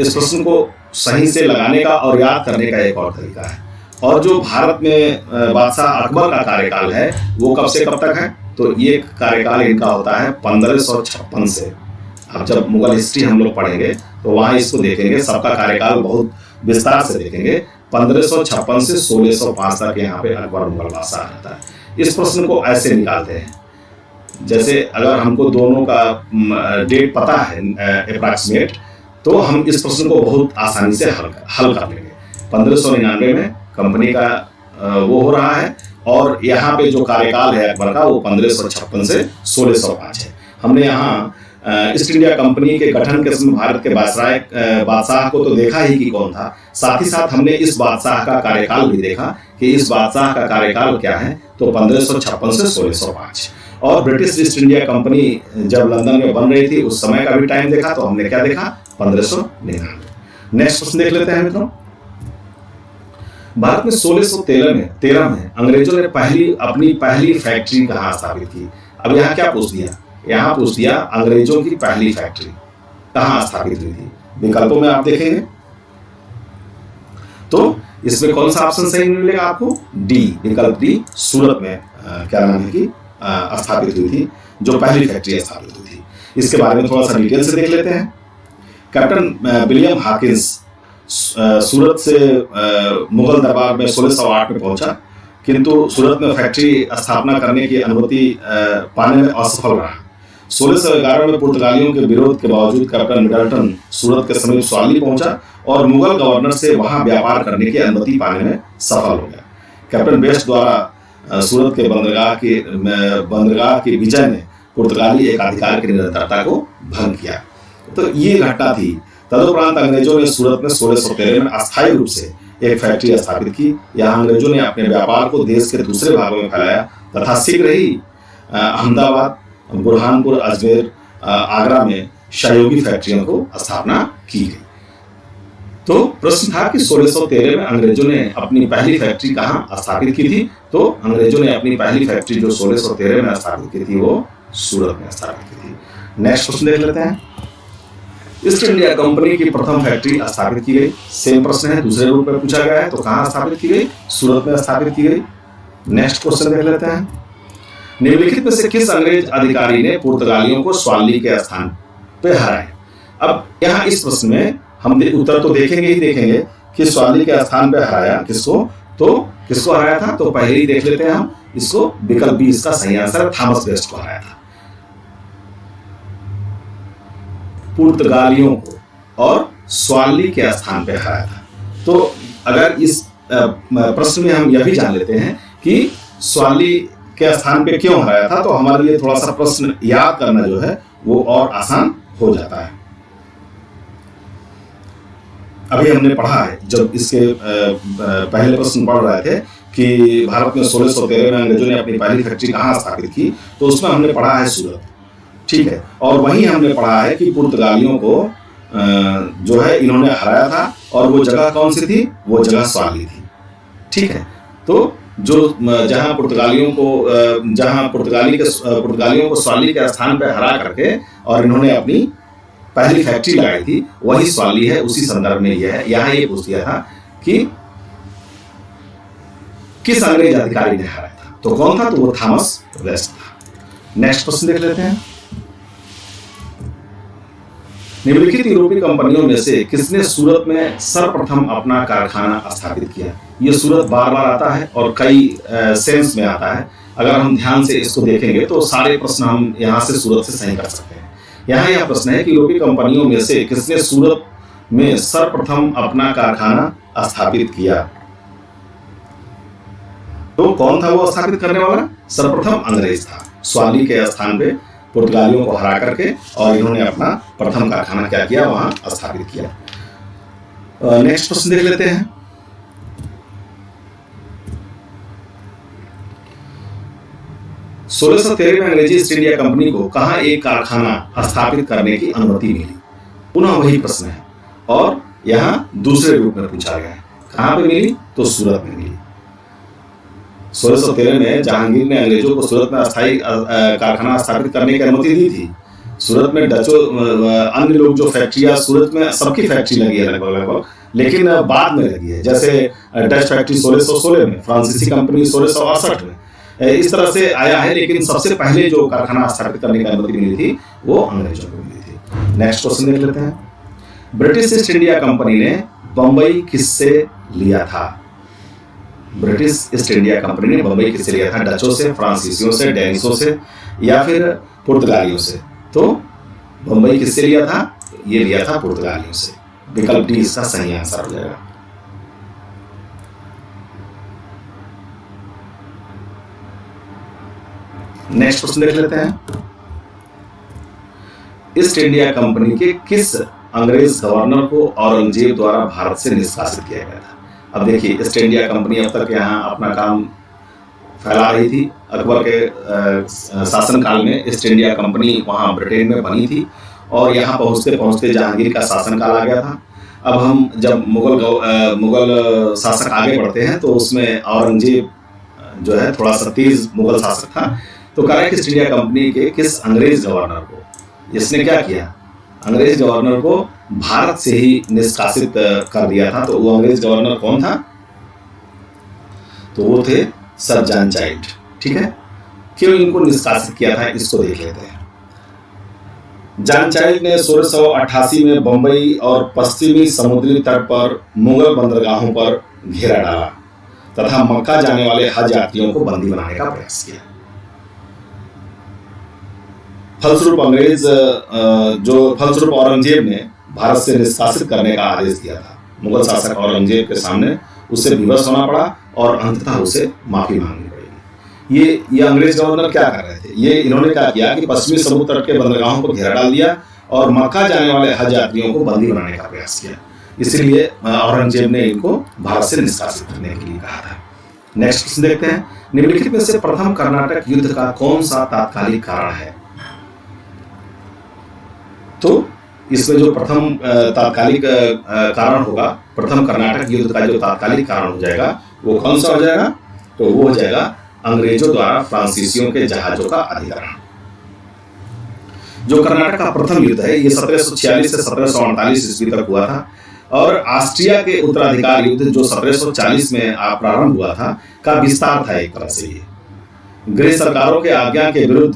इस प्रश्न को सही से लगाने का और याद करने का एक और तरीका है। और जो भारत में बादशाह अकबर का कार्यकाल है वो कब से कब तक है? तो ये कार्यकाल इनका होता है 1556 से। अब जब मुगल हिस्ट्री हम लोग पढ़ेंगे तो वहां इसको देखेंगे, सबका कार्यकाल बहुत विस्तार से देखेंगे। 1556 से 1605 तक यहाँ पे अकबर मुगल बादशाह रहता है। इस प्रश्न को ऐसे निकालते हैं, जैसे अगर हमको दोनों का डेट पता है अप्रॉक्सीमेट, तो हम इस प्रश्न को बहुत आसानी से हल कर लेंगे। 1599 में कंपनी का वो हो रहा है और यहाँ पे जो कार्यकाल है अकबर का वो 1556 से 1605 है। हमने यहाँ ईस्ट इंडिया कंपनी के गठन के समय भारत के बादशाह को तो देखा ही कि कौन था, साथ ही साथ हमने इस बादशाह का कार्यकाल भी देखा कि इस बादशाह का कार्यकाल क्या है, तो 1556 से 1605। और ब्रिटिश ईस्ट इंडिया कंपनी जब लंदन में बन रही थी उस समय का भी टाइम देखा, तो हमने क्या देखा? 1599। नेक्स्ट प्रश्न देख लेते हैं मित्रों। भारत में 1613 में अंग्रेजों ने अपनी पहली फैक्ट्री कहाँ स्थापित की? अब यहाँ क्या पूछ दिया? यहाँ पूछ दिया अंग्रेजों की पहली फैक्ट्री कहाँ स्थापित हुई थी। विकल्पों में आप देखेंगे तो इसमें कौन सा ऑप्शन सही मिलेगा आपको? डी, विकल्प डी, सूरत में क्या नाम है कि स्थापित हुई थी, जो पहली फैक्ट्री स्थापित हुई थी। इसके बारे में थोड़ा सा डिटेल से देख लेते हैं। कैप्टन विलियम हॉकिंस सूरत से मुगल दरबार में 1608 में पहुंचा, किंतु सूरत में फैक्ट्री स्थापना करने की अनुमति पाने में असफल रहा। 1611 में पुर्तगालियों के विरोध के बावजूद कैप्टन मिडल्टन सूरत के समीप स्वाली पहुंचा और मुगल गवर्नर से वहां व्यापार करने की अनुमति पाने में सफल हो गया। कैप्टन बेस्ट द्वारा सूरत के बंदरगाह की विजय ने पुर्तगाली एकाधिकार की निरंतरता को भंग किया। तो ये घटना थी। तदुपरांत अंग्रेजों ने सूरत में 1613 में अस्थायी रूप से एक फैक्ट्री स्थापित की। यहाँ अंग्रेजों ने अपने व्यापार को देश के दूसरे भागों में फैलाया तथा शीघ्र ही अहमदाबाद, बुरहानपुर, अजमेर, आगरा में सहयोगी फैक्ट्रियों को स्थापना की गई। तो प्रश्न था कि 1613 में अंग्रेजों ने अपनी पहली फैक्ट्री कहाँ स्थापित की थी? तो अंग्रेजों ने अपनी पहली फैक्ट्री जो 1613 में स्थापित की थी वो सूरत में स्थापित की थी। नेक्स्ट क्वेश्चन देख लेते हैं। ईस्ट इंडिया कंपनी की प्रथम फैक्ट्री स्थापित की गई। सेम प्रश्न है, दूसरे रूप में पूछा गया है, तो कहाँ स्थापित की गई? सूरत में स्थापित की गई। नेक्स्ट क्वेश्चन देख लेते हैं। निम्नलिखित में से किस अंग्रेज अधिकारी ने पुर्तगालियों को स्वाली के स्थान पे हराया? अब यहाँ इस प्रश्न में हम उत्तर तो देखेंगे ही देखेंगे कि स्वाली के स्थान पे हराया किसको, तो किसको हराया था? तो पहले ही देख लेते हैं हम इसको। विकल्प बी इसका सही आंसर, थॉमस बेस्ट को हराया था, पुर्तगालियों को, और स्वाली के स्थान पे हराया था। तो अगर इस प्रश्न में हम यह भी जान लेते हैं कि स्वाली के स्थान पे क्यों हराया था, तो हमारे लिए थोड़ा सा प्रश्न याद करना जो है वो और आसान हो जाता है। अभी हमने पढ़ा है जब इसके पहले प्रश्न पढ़ रहे थे कि भारत में 1613 में अंग्रेजों ने अपनी पहली फैक्ट्री कहाँ स्थापित की, तो उसमें हमने पढ़ा है सूरत, ठीक है। और वहीं हमने पढ़ा है कि पुर्तगालियों को जो है इन्होंने हराया था, और वो जगह कौन सी थी, वो जगह स्वाली थी, ठीक है। तो जो जहां पुर्तगालियों को स्वाली के स्थान पर हरा करके और इन्होंने अपनी पहली फैक्ट्री लगाई थी, वही स्वाली है। उसी संदर्भ में यह है, यहाँ ये पूछ दिया था कि किस अंग्रेज अधिकारी ने हराया था, तो कौन था, तो वो थॉमस वेस्ट था। नेक्स्ट क्वेश्चन देख लेते हैं। निम्नलिखित यूरोपीय कंपनियों में से किसने सूरत में सर्वप्रथम अपना कारखाना स्थापित किया। ये सूरत बार बार आता है और कई सेंस में आता है। अगर हम ध्यान से इसको देखेंगे तो सारे प्रश्न हम यहाँ से सूरत से सही कर सकते हैं। यहाँ यह प्रश्न है कि यूरोपीय कंपनियों में से किसने सूरत में सर्वप्रथम अपना कारखाना स्थापित किया, तो कौन था वो स्थापित करने वाला, सर्वप्रथम अंग्रेज था। स्वाली के स्थान पे पुर्तगालियों को हरा करके और इन्होंने अपना प्रथम कारखाना क्या किया, वहां स्थापित किया। नेक्स्ट प्रश्न देख लेते हैं। सोलह सौ 13 में अंग्रेजी ईस्ट इंडिया कंपनी को कहां एक कारखाना स्थापित करने की अनुमति मिली। पुनः वही प्रश्न है और यहां दूसरे रूप में पूछा गया है। कहां पे मिली, तो सूरत में मिली। 1613 में जहांगीर ने अंग्रेजों को सूरत में अस्थायी कारखाना स्थापित करने की अनुमति दी थी। सूरत में डचों अन्य लोग जो फैक्ट्रियां, सूरत में सबकी फैक्ट्री लगी है लगभग, लेकिन बाद में लगी है। जैसे डच फैक्ट्री 1616 में, फ्रांसीसी कंपनी 1668 में, इस तरह से आया है। लेकिन सबसे पहले जो कारखाना स्थापित करने की अनुमति मिली थी वो अंग्रेजों को मिली थी। नेक्स्ट क्वेश्चन देख लेते हैं। ब्रिटिश ईस्ट इंडिया कंपनी ने बंबई किससे लिया था। ब्रिटिश ईस्ट इंडिया कंपनी ने बंबई किससे लिया था, डचों से, फ्रांसीसियों से, डेनिशों से या फिर पुर्तगालियों से। तो बंबई किससे लिया था, ये लिया था पुर्तगालियों से। विकल्प डी इसका सही आंसर हो जाएगा। नेक्स्ट क्वेश्चन देख लेते हैं। ईस्ट इंडिया कंपनी के किस अंग्रेज गवर्नर को औरंगजेब द्वारा भारत से निष्कासित किया गया था। अब देखिए, ईस्ट इंडिया कंपनी अब तक यहाँ अपना काम फैला रही थी। अकबर के शासनकाल में ईस्ट इंडिया कंपनी वहाँ ब्रिटेन में बनी थी और यहाँ पहुँचते पहुँचते जहांगीर का शासनकाल आ गया था। अब हम जब मुगल शासक आगे बढ़ते हैं तो उसमें औरंगजेब जो है थोड़ा सा तेज मुगल शासक था। तो कह रहा है कि ईस्ट इंडिया कंपनी के किस अंग्रेज गवर्नर को, इसने क्या किया, अंग्रेज गवर्नर को भारत से ही निष्कासित कर दिया था। तो वो अंग्रेज गवर्नर कौन था, तो वो थे सर जॉन चाइल्ड, ठीक है। क्यों इनको निष्कासित किया था, इसको देख लेते हैं। जॉन चाइल्ड ने 1688 में बंबई और पश्चिमी समुद्री तट पर मुगल बंदरगाहों पर घेरा डाला तथा मक्का जाने वाले हज यात्रियों को बंदी बनाने का प्रयास किया। फलस्वरूप फलस्वरूप औरंगजेब ने भारत से निष्कासित करने का आदेश दिया था। मुगल शासक औरंगजेब के सामने उसे विवश होना पड़ा और अंततः उसे माफी मांगनी पड़ी। ये अंग्रेज गवर्नर क्या कर रहे थे, ये इन्होंने क्या किया कि पश्चिमी समुद्र तट के बंदरगाहों पर घेरा डाल दिया और मक्का जाने वाले हज यात्रियों को बंदी बनाने का प्रयास किया। इसीलिए औरंगजेब ने इनको भारत से निष्कासित करने के लिए कहा था। नेक्स्ट क्वेश्चन देखते हैं। निम्नलिखित में से प्रथम कर्नाटक युद्ध का कौन सा तात्कालिक कारण है। तो इसमें जो प्रथम तात्कालिक कारण होगा, प्रथम कर्नाटक युद्ध का जो तात्कालिक कारण हो जाएगा वो कौन सा हो जाएगा, तो वो हो जाएगा अंग्रेजों द्वारा फ्रांसीसियों के जहाजों का अधिग्रहण। जो कर्नाटक का प्रथम युद्ध है ये 1746 से 1748 ईस्वी तक हुआ था और ऑस्ट्रिया के उत्तराधिकार युद्ध जो 1740 में प्रारंभ हुआ था का विस्तार था। एक तरह से ये अंग्रेज सरकारों के आज्ञा के विरुद्ध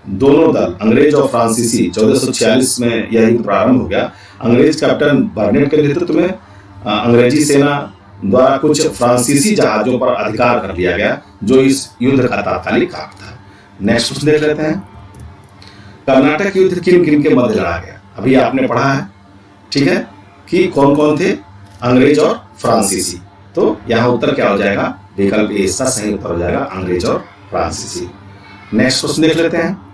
दोनों दल, अंग्रेज और फ्रांसीसी, 1446 में यह युद्ध प्रारंभ हो गया। अंग्रेज कैप्टन बर्नेट के नेतृत्व में अंग्रेजी सेना द्वारा कुछ फ्रांसीसी जहाजों पर अधिकार कर लिया गया जो इस युद्ध का तात्कालिक कारण था। नेक्स्ट क्वेश्चन देख लेते हैं। कर्नाटक युद्ध किन किन के मध्य लड़ा गया, अभी आपने पढ़ा है, ठीक है, कि कौन कौन थे, अंग्रेज और फ्रांसीसी। तो यहाँ उत्तर क्या हो जाएगा, विकल्प ए इसका सही उत्तर हो जाएगा, अंग्रेज और फ्रांसीसी। नेक्स्ट क्वेश्चन देख लेते हैं।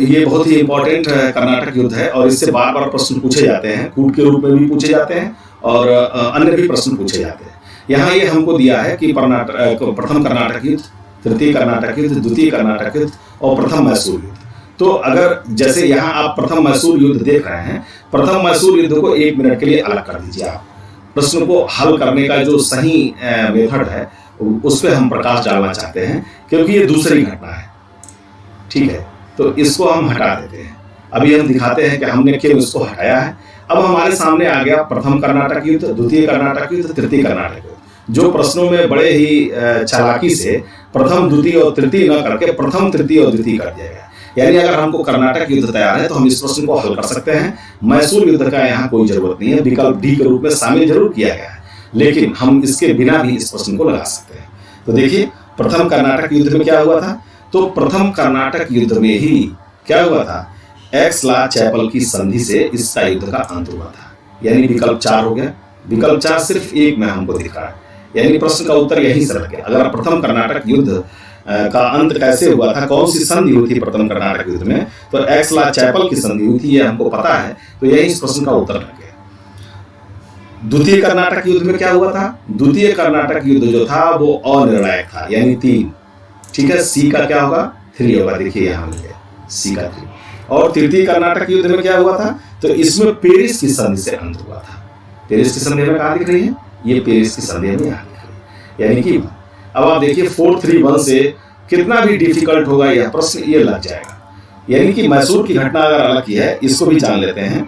ये बहुत ही इंपॉर्टेंट कर्नाटक युद्ध है और इससे बार बार प्रश्न पूछे जाते हैं, कूट के रूप में भी पूछे जाते हैं और अन्य भी प्रश्न पूछे जाते हैं। यहाँ ये हमको दिया है कि प्रथम कर्नाटक युद्ध, तृतीय कर्नाटक युद्ध, द्वितीय कर्नाटक युद्ध और प्रथम मैसूर युद्ध। तो अगर जैसे यहाँ आप प्रथम मैसूर युद्ध देख रहे हैं, प्रथम मैसूर युद्ध को 1 मिनट के लिए अलग कर दीजिए। आप प्रश्न को हल करने का जो सही मेथड है उस पर हम प्रकाश डालना चाहते हैं, क्योंकि ये दूसरी घटना है, ठीक है। तो इसको हम हटा देते हैं। अभी हम दिखाते हैं कि हमने क्यों इसको हटाया है। अब हमारे सामने आ गया प्रथम कर्नाटक युद्ध, द्वितीय कर्नाटक युद्ध, तृतीय कर्नाटक युद्ध। जो प्रश्नों में बड़े ही चालाकी से प्रथम, द्वितीय और तृतीय न करके प्रथम, तृतीय और द्वितीय कर दिया गया। यानी अगर हमको कर्नाटक युद्ध तैयार है तो हम इस प्रश्न को हल कर सकते हैं। मैसूर युद्ध का यहाँ कोई जरूरत नहीं है, विकल्प डी के रूप में शामिल जरूर किया गया है, लेकिन हम इसके बिना भी इस प्रश्न को लगा सकते हैं। तो देखिए, प्रथम कर्नाटक युद्ध में क्या हुआ था? तो प्रथम कर्नाटक युद्ध में ही क्या हुआ था? एक्स-ला चैपल की संधि से इसका युद्ध का अंत हुआ था। यानी विकल्प 4 हो गया। विकल्प 4 सिर्फ एक में हमको दिख रहा है, यानी प्रश्न का उत्तर यही से गया। अगर प्रथम कर्नाटक युद्ध का अंत कैसे हुआ था, कौन सी संधि हुई थी प्रथम कर्नाटक युद्ध में, तो एक्स-ला चैपल की संधि हुई थी, ये हमको पता है। तो यही इस प्रश्न का उत्तर लग गया। द्वितीय कर्नाटक युद्ध में क्या हुआ था? द्वितीय कर्नाटक युद्ध जो था वो अनिर्णायक था, यानी 3, ठीक है। सी का क्या होगा? 3 होगा। देखिए यहाँ मिल गया सी का 3। और तृतीय कर्नाटक युद्ध में क्या हुआ था? तो इसमें पेरिस की संधि से अंत हुआ था। पेरिस की संधि में कहाँ दिख रही है? ये पेरिस की संधि में यहाँ दिख रही है, यानी कि अब आप देखिए 431 से कितना भी डिफिकल्ट होगा यह प्रश्न, ये लग जाएगा। यानी कि मैसूर की घटना अगर अलग की है, इसको भी जान लेते हैं।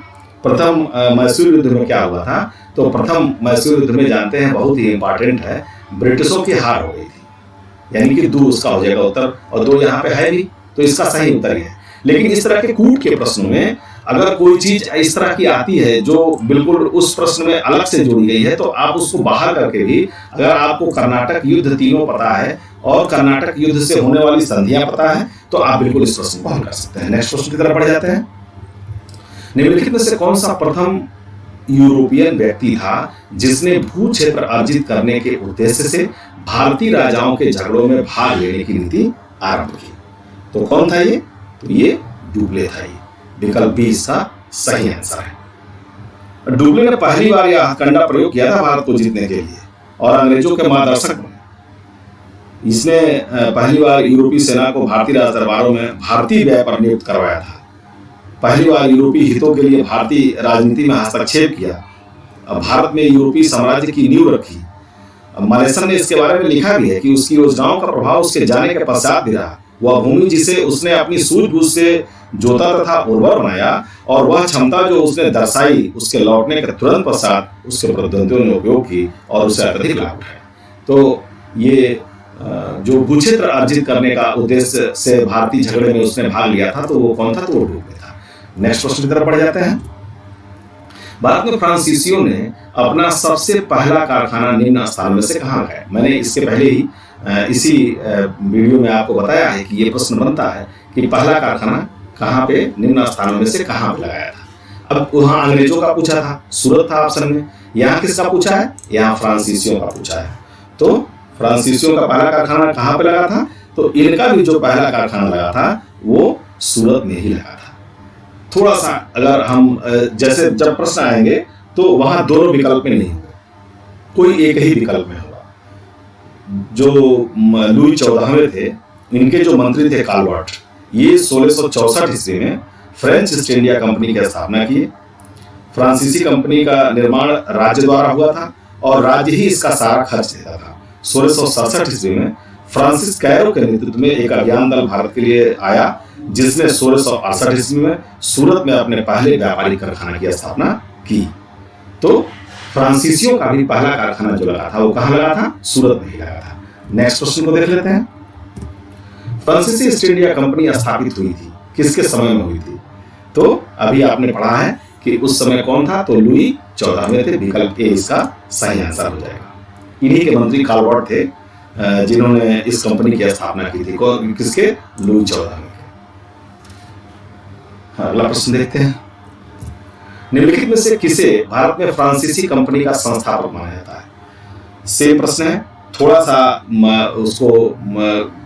प्रथम मैसूर युद्ध में क्या हुआ था? तो प्रथम मैसूर युद्ध में जानते हैं, बहुत ही इंपॉर्टेंट है, ब्रिटिशों की हार हो गई थी, यानी कि 2 उसका हो जाएगा उत्तर, और 2 यहाँ पे है भी, तो इसका सही उत्तर है। लेकिन इस तरह के कूट के प्रश्नों में अगर कोई चीज इस तरह की आती है जो बिल्कुल उस प्रश्न में अलग से जोड़ी गई है, तो आप उसको बाहर करके भी, अगर आपको कर्नाटक युद्ध तीनों पता है और कर्नाटक युद्ध से होने वाली संधियां पता है, तो आप बिल्कुल इस प्रश्न को हल कर सकते हैं। नेक्स्ट प्रश्न की तरफ बढ़ जाते हैं। निम्नलिखित में से कौन सा प्रथम यूरोपियन व्यक्ति था जिसने भू क्षेत्र अर्जित करने के उद्देश्य से भारतीय राजाओं के झगड़ों में भाग लेने की नीति आरंभ की? तो कौन था ये? तो ये डुप्ले था। ये विकल्प बी इसका सही आंसर है। डुप्ले ने पहली बार यह हथकंडा प्रयोग किया था भारत को जीतने के लिए और अंग्रेजों के मार्गदर्शक बने। इसने पहली बार यूरोपीय सेना को भारतीय राज दरबारों में भारतीय व्यय पर नियुक्त करवाया था। पहली बार यूरोपीय हितों के लिए भारतीय राजनीति में हस्तक्षेप किया। भारत में यूरोपीय साम्राज्य की नींव रखी। मलेसन ने इसके बारे में लिखा भी है कि उसकी योजनाओं का प्रभाव उसके जाने के पश्चात भी रहा। वह भूमि जिसे उसने अपनी सूझबूझ से जोता तथा उर्वर बनाया और वह क्षमता जो उसने दर्शाई, उसके लौटने के तुरंत पश्चात उसके प्रतिद्वंदियों ने उपयोग की और उसे अत्यधिक लाभ उठाया। तो ये जो भू क्षेत्र अर्जित करने का उद्देश्य से भारतीय झगड़े में उसने भाग लिया था, तो वो कौन था? तो वो डुप्ले था। नेक्स्ट प्रश्न की तरफ बढ़ जाते हैं। भारत में फ्रांसीसियों ने अपना सबसे पहला कारखाना निम्न स्थान में से कहाँ लगाया? मैंने इसके पहले ही इसी वीडियो में आपको बताया है कि ये प्रश्न बनता है कि पहला कारखाना कहाँ पे, निम्न स्थानों में से कहाँ पे लगाया था। अब वहां अंग्रेजों का पूछा था, सूरत था ऑप्शन में। यहाँ किसका पूछा है? यहाँ फ्रांसीसियों का पूछा है। तो फ्रांसीसियों का पहला कारखाना कहाँ पे लगा था? तो इनका भी जो पहला कारखाना लगा था वो सूरत में ही लगा था। थोड़ा सा अगर हम जैसे जब प्रश्न आएंगे तो वहां दोनों विकल्प में नहीं होगा, कोई एक ही विकल्प में होगा। जो लुई 14वें थे, इनके जो मंत्री थे कालवर्ट, ये 1664 ईस्वी में फ्रेंच ईस्ट इंडिया कंपनी की स्थापना की। फ्रांसीसी कंपनी का निर्माण राज्य द्वारा हुआ था और राज्य ही इसका सारा खर्च देता था। 1667 ईस्वी में फ्रांसिस कैरो के नेतृत्व में एक अभियान दल भारत के लिए आया, जिसने 1668 ईस्वी में सूरत में अपने पहले व्यापारिक कारखाना की स्थापना की। तो फ्रांसीसियों का भी पहला कारखाना जो लगा था वो कहाँ लगा था? सूरत में ही लगा था। नेक्स्ट क्वेश्चन को देख लेते हैं। फ्रांसीसी ईस्ट इंडिया कंपनी स्थापित हुई थी, किसके समय में हुई थी? तो अभी आपने पढ़ा है कि उस समय कौन था? तो लुई 14वें थे। विकल्प ए इसका सही आंसर हो जाएगा। इन्हीं के मंत्री कालवर्ट थे जिन्होंने इस कंपनी की स्थापना की थी। किसके? लुई 14वें के। अगला प्रश्न देखते हैं। निम्नलिखित में से किसे भारत में फ्रांसीसी कंपनी का संस्थापक माना जाता है? सेम प्रश्न है, थोड़ा सा उसको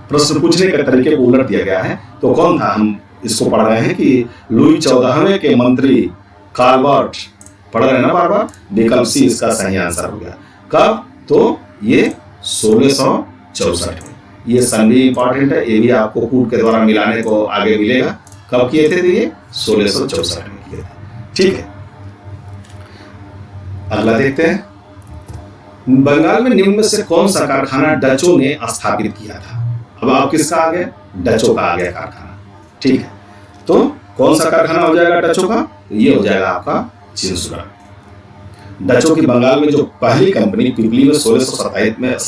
प्रश्न पूछने के तरीके को उलट दिया गया है। तो कौन था? हम इसको पढ़ रहे हैं कि लुई 14वें के मंत्री कालवर्ट पढ़ रहे हैं ना बार बार, विकल्प सी इसका सही आंसर हो गया। कब? तो ये 1664 में। ये सन भी इंपॉर्टेंट है, ये भी आपको कूट के द्वारा मिलाने को आगे मिलेगा। कब किए थे? तो ये 1664 में किए थे। ठीक है, अगला देखते हैं। बंगाल में निम्न में से कौन सा कारखाना डचों ने स्थापित किया था? अब आप किसका आ गया? डचों का आ गया कारखाना। ठीक है, तो कौन सा कारखाना हो जाएगा डचों का? ये हो जाएगा आपका चिंसुरा। डचों की बंगाल में जो पहली कंपनी पिपली में 1627 में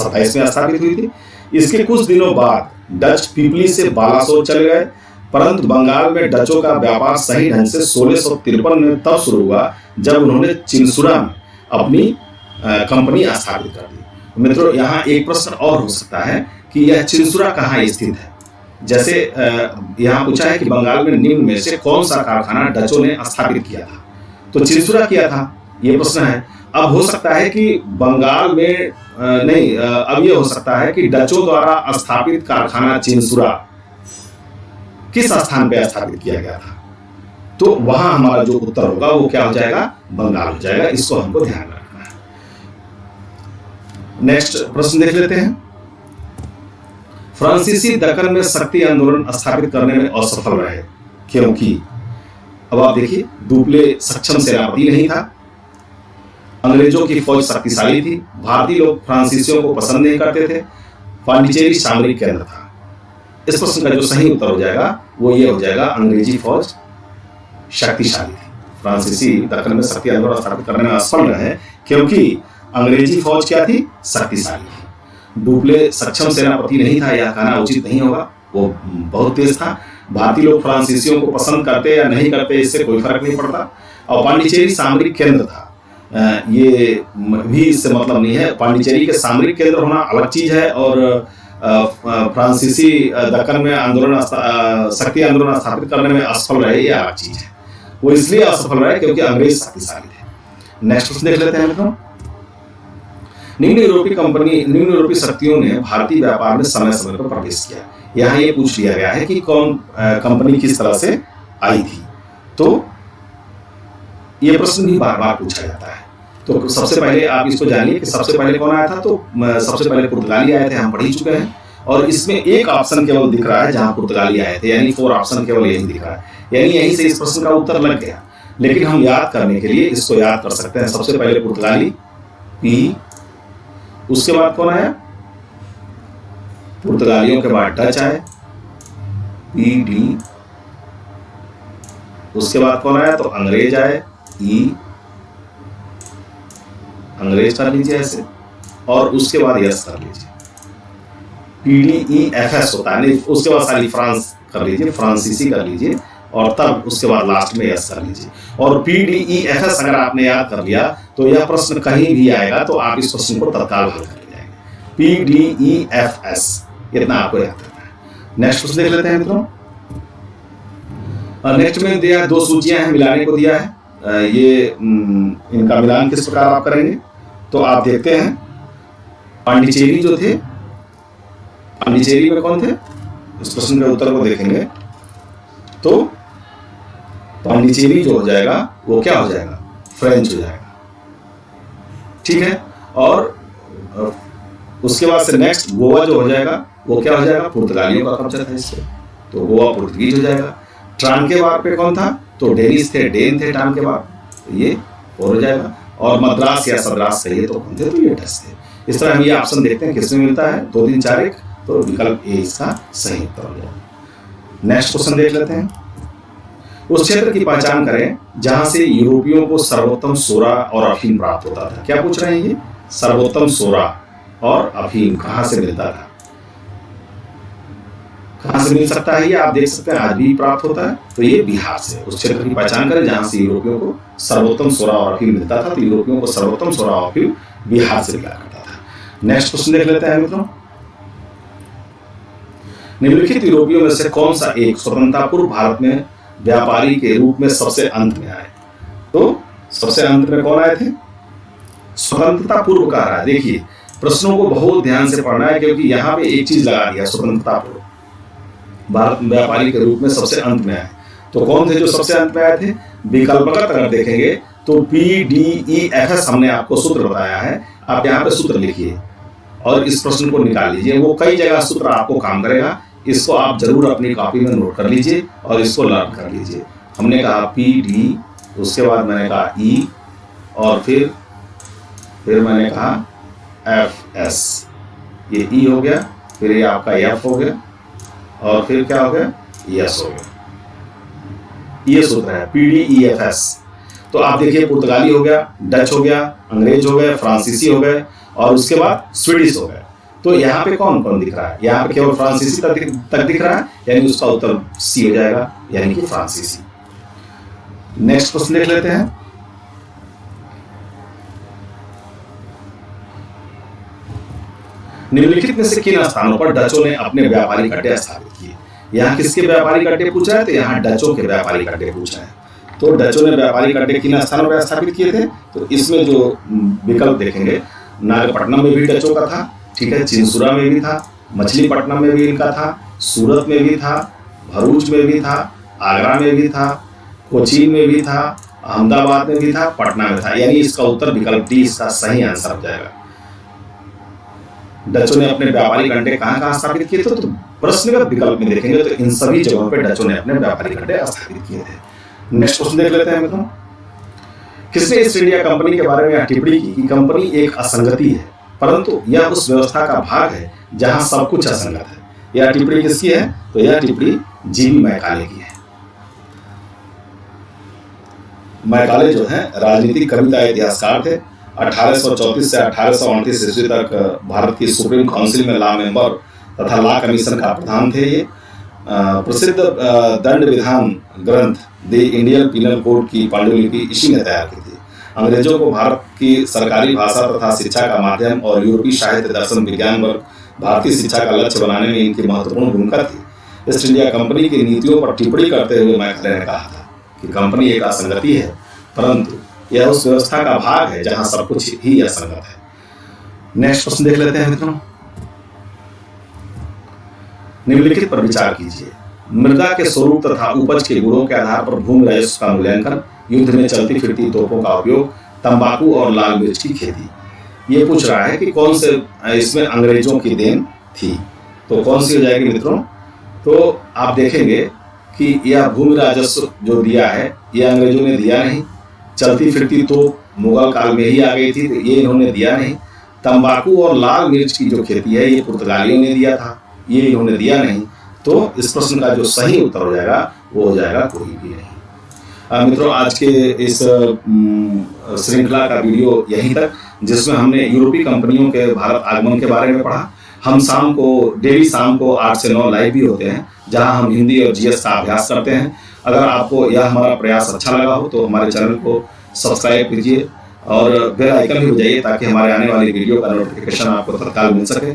स्थापित हुई थी, इसके कुछ दिनों बाद डच पिपली से बालासोर चले गए, परंतु बंगाल में डचों का व्यापार सही ढंग से 1653 में तब शुरू हुआ जब उन्होंने चिंसुरा में अपनी कंपनी स्थापित कर दी। मित्रों, यहाँ एक प्रश्न और हो सकता है कि यह चिंसुरा कहाँ स्थित है। जैसे यहाँ पूछा है कि बंगाल में निम्न में से कौन सा कारखाना डचों ने स्थापित किया था, तो चिंसुरा किया था, ये प्रश्न है। अब हो सकता है कि बंगाल में नहीं, अब ये हो सकता है कि डचों द्वारा स्थापित कारखाना चिंसुरा किस स्थान पे स्थापित किया गया था, तो वहां हमारा जो उत्तर होगा वो क्या हो जाएगा? बंगाल हो जाएगा। इसको हमको ध्यान रखना है। नेक्स्ट प्रश्न देख लेते हैं। फ्रांसीसी दक्कन में शक्ति आंदोलन स्थापित करने में असफल रहे क्योंकि, अब आप देखिए, दुबले सक्षम सेनापति नहीं था, अंग्रेजों की फौज शक्तिशाली थी, भारतीय लोग फ्रांसीसियों को पसंद नहीं करते थे, पांडिचेरी सामरिक केंद्र था। इस प्रश्न का जो सही उत्तर हो जाएगा वो ये हो जाएगा, अंग्रेजी फौज शक्तिशाली थी। फ्रांसीसी दक्कन में शक्ति आंदोलन स्थापित करने में असफल रहे क्योंकि अंग्रेजी फौज क्या थी? शक्तिशाली थी। डुप्ले सक्षम सेनापति नहीं था, यह कहना उचित नहीं होगा, वो बहुत तेज था। भारतीय लोग फ्रांसीसियों को पसंद करते या नहीं करते इससे कोई फर्क नहीं पड़ता। और पांडिचेरी सामरिक केंद्र था, ये भी इससे मतलब नहीं है। पांडिचेरी के सामरिक केंद्र होना अलग चीज है और फ्रांसीसी दक्कन में आंदोलन शक्ति आंदोलन स्थापित करने में असफल रहे, ये अलग चीज है। वो इसलिए असफल रहे क्योंकि अंग्रेज शक्तिशाली थे। नेक्स्ट प्रश्न देख लेते हैं मित्रों। निम्न यूरोपीय शक्तियों ने भारतीय व्यापार में समय समय पर प्रवेश किया। यहाँ ये पूछ लिया गया है कि कौन कंपनी किस तरह से आई थी, तो ये प्रश्न भी बार बार पूछा जाता है। तो सबसे पहले आप इसको जानिए कि सबसे पहले कौन आया था, तो सबसे पहले पुर्तगाली आए थे, हम पढ़ ही चुके हैं। और इसमें एक ऑप्शन केवल दिख रहा है जहां पुर्तगाली आए थे, यानी 4 ऑप्शन केवल यही दिख रहा है, यानी यहीं से इस प्रश्न का उत्तर लग गया। लेकिन हम याद करने के लिए इसको याद कर सकते हैं। सबसे पहले पुर्तगाली, पी, उसके बाद कौन आया? पुर्तगालियों के बाद डच आए, पी डी, उसके बाद कौन आया? तो अंग्रेज आए, ई, अंग्रेज कर लीजिए ऐसे, और उसके बाद यस कर लीजिए, PDEFS होता है, उसके बाद सारी फ्रांस कर लीजिए, फ्रांसीसी कर लीजिए, और तब उसके बाद लास्ट में यस कर लीजिए। और PDEFS अगर आपने याद कर लिया तो यह प्रश्न कहीं भी आएगा तो आप इस प्रश्न को तत्काल हल कर जाएंगे। PDEFS, इतना आपको याद करना है। नेक्स्ट प्रश्न देख लेते हैं मित्रों। नेक्स्ट में दिया 2 सूचियां हैं, मिलाने को दिया है। ये इनका मिलान किस प्रकार आप करेंगे, तो आप देखते हैं। पांडिचेरी जो थे, पांडिचेरी में कौन थे? इस प्रश्न के उत्तर को देखेंगे तो पांडिचेरी जो हो जाएगा वो क्या हो जाएगा? फ्रेंच हो जाएगा। ठीक है, और उसके बाद से नेक्स्ट गोवा जो हो जाएगा वो क्या हो जाएगा? पुर्तगालियों का कब्जा था इससे, तो गोवा पुर्तगीज हो जाएगा। ट्रांकेबार पे कौन था? तो डेनिस थे, डेन थे ट्रांकेबार, तो ये और हो जाएगा। और मद्रास या सद्रास कहिए तो कौन थे? तो ये डच थे। इस तरह हम ये ऑप्शन देखते हैं किसमें मिलता है, 2, 3, 4, 1, तो विकल्प ए इसका सही उत्तर हो जाएगा। नेक्स्ट क्वेश्चन देख लेते हैं। उस क्षेत्र की पहचान करें जहां से यूरोपियों को सर्वोत्तम सोरा और अफीम प्राप्त होता था। क्या पूछ रहे हैं ये? सर्वोत्तम सोरा और अफीम कहां से मिलता था, कहां से मिल सकता है? ये आप देख सकते हैं आज भी प्राप्त होता है, तो ये बिहार से। उस क्षेत्र की पहचान करें जहां से यूरोपियों को सर्वोत्तम सोरा और अफीम मिलता था, तो यूरोपियों को सर्वोत्तम सोरा और अफीम बिहार से मिला करता था। नेक्स्ट क्वेश्चन देख लेते हैं मित्रों। निम्नलिखित यूरोपियों में से कौन सा एक स्वतंत्रता पूर्व भारत में व्यापारी के रूप में सबसे अंत में आए? तो सबसे अंत में कौन आए थे? स्वतंत्रता पूर्व का रहा है। देखिए प्रश्नों को बहुत ध्यान से पढ़ना है क्योंकि यहाँ पे एक चीज लगा दिया, स्वतंत्रता पूर्व भारत व्यापारी के रूप में सबसे अंत में आए। तो कौन थे जो सबसे अंत में आए थे? विकल्पगत अगर देखेंगे तो PDEFS हमने आपको सूत्र बताया है, आप यहाँ पे सूत्र लिखिए और इस प्रश्न को निकाल लीजिए। वो कई जगह सूत्र आपको काम करेगा, इसको आप जरूर अपनी कॉपी में नोट कर लीजिए और इसको लर्न कर लीजिए। हमने कहा PD, उसके बाद मैंने कहा E और फिर मैंने कहा FS, ये E हो गया, फिर ये आपका F हो गया और फिर क्या हो गया, S हो गया। ये सूत्र है PDEFS। तो आप देखिए पुर्तगाली हो गया, डच हो गया, अंग्रेज हो गए, फ्रांसीसी हो गए और उसके बाद स्वीडिश हो गए। तो यहाँ पे कौन कौन दिख रहा है, यहाँ पे केवल फ्रांसीसी तक दिख रहा है, यानी उसका उत्तर C हो जाएगा, यानी कि फ्रांसीसी। नेक्स्ट प्रश्न देख लेते हैं। निम्नलिखित में से किन स्थानों पर डचों ने अपने व्यापारिक अड्डे स्थापित किए? यहाँ किसके व्यापारिक अड्डे पूछा है, तो यहाँ डचों के व्यापारिक अड्डे पूछा है। तो डचों ने व्यापारिक अड्डे किन स्थानों पर स्थापित किए थे? तो इसमें जो विकल्प देखेंगे, नागपट्टनम में भी डचों का था, ठीक है, चिंसुरा में भी था, मछलीपट्टनम में भी इनका था, सूरत में भी था, भरूच में भी था, आगरा में भी था, कोचीन में भी था, अहमदाबाद में भी था, पटना में था, यानी इसका उत्तर विकल्प डी इसका सही आंसर हो जाएगा। डचों ने अपने व्यापारिक अड्डे कहाँ स्थापित किए थे? तो प्रश्नगत विकल्प में देखेंगे तो इन सभी जगहों पर डचों ने अपने व्यापारिक अड्डे स्थापित किए थे। नेक्स्ट क्वेश्चन देख लेते हैं मित्रों। किसने ईस्ट इंडिया कंपनी के बारे में टिप्पणी की कि कंपनी एक असंगति है, परंतु यह उस व्यवस्था का भाग है जहां सब कुछ असंगत है? यह टिप्पणी किसकी है? तो यह टिप्पणी GV मैकाले की है। मैकाले जो है राजनीतिक कविता इतिहासकार थे। 1834 से 1829 ईस्वी तक भारत की सुप्रीम काउंसिल में लॉ मेंबर तथा लॉ कमीशन का प्रधान थे। ये प्रसिद्ध दंड विधान ग्रंथ द इंडियन पीनल कोड की पांडुलिपि इसी ने तैयार की थी। अंग्रेजों को भारत की सरकारी भाषा तथा शिक्षा का माध्यम और यूरोपीय साहित्य, दर्शन, विज्ञान व भारतीय शिक्षा का लक्ष्य बनाने में इनकी महत्वपूर्ण भूमिका थी। ईस्ट इंडिया कंपनी की नीतियों पर टिप्पणी करते हुए मैकाले ने कहा था कि कंपनी एक असंगति है, परंतु यह उस व्यवस्था का भाग है जहां सब कुछ ही असंगत है। नेक्स्ट प्रश्न देख लेते हैं मित्रों। निम्नलिखित पर विचार कीजिए। मृदा के स्वरूप तथा उपज के गुणों के आधार पर भूमि राजस्व का मूल्यांकन, युद्ध में चलती फिरती तोपों का उपयोग, तंबाकू और लाल मिर्च की खेती। ये पूछ रहा है कि कौन से इसमें अंग्रेजों की देन थी, तो कौन सी हो जाएगी मित्रों? तो आप देखेंगे कि यह भूमि राजस्व जो दिया है ये अंग्रेजों ने दिया नहीं। चलती फिरती तो मुगल काल में ही आ गई थी, तो ये इन्होंने दिया नहीं। तंबाकू और लाल मिर्च की जो खेती है ये पुर्तगालियों ने दिया था, ये इन्होंने दिया नहीं। तो इस प्रश्न का जो सही उत्तर हो जाएगा वो हो जाएगा कोई भी नहीं। मित्रों, आज के इस श्रृंखला का वीडियो यहीं तक, जिसमें हमने यूरोपीय कंपनियों के भारत आगमन के बारे में पढ़ा। हम डेली शाम को 8 से 9 लाइव भी होते हैं, जहां हम हिंदी और GS का अभ्यास करते हैं। अगर आपको यह हमारा प्रयास अच्छा लगा हो तो हमारे चैनल को सब्सक्राइब कीजिए और बेल आइकन भी बजाइए, ताकि हमारे आने वाली वीडियो का नोटिफिकेशन आपको तत्काल मिल सके।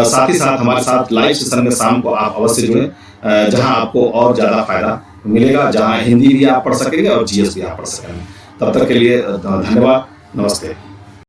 साथ ही साथ हमारे साथ लाइव सेशन में शाम को आप अवश्य जुड़ें, जहां आपको और ज़्यादा फायदा मिलेगा, जहां हिंदी भी आप पढ़ सकेंगे और GS भी आप पढ़ सकेंगे। तब तक के लिए धन्यवाद, नमस्ते।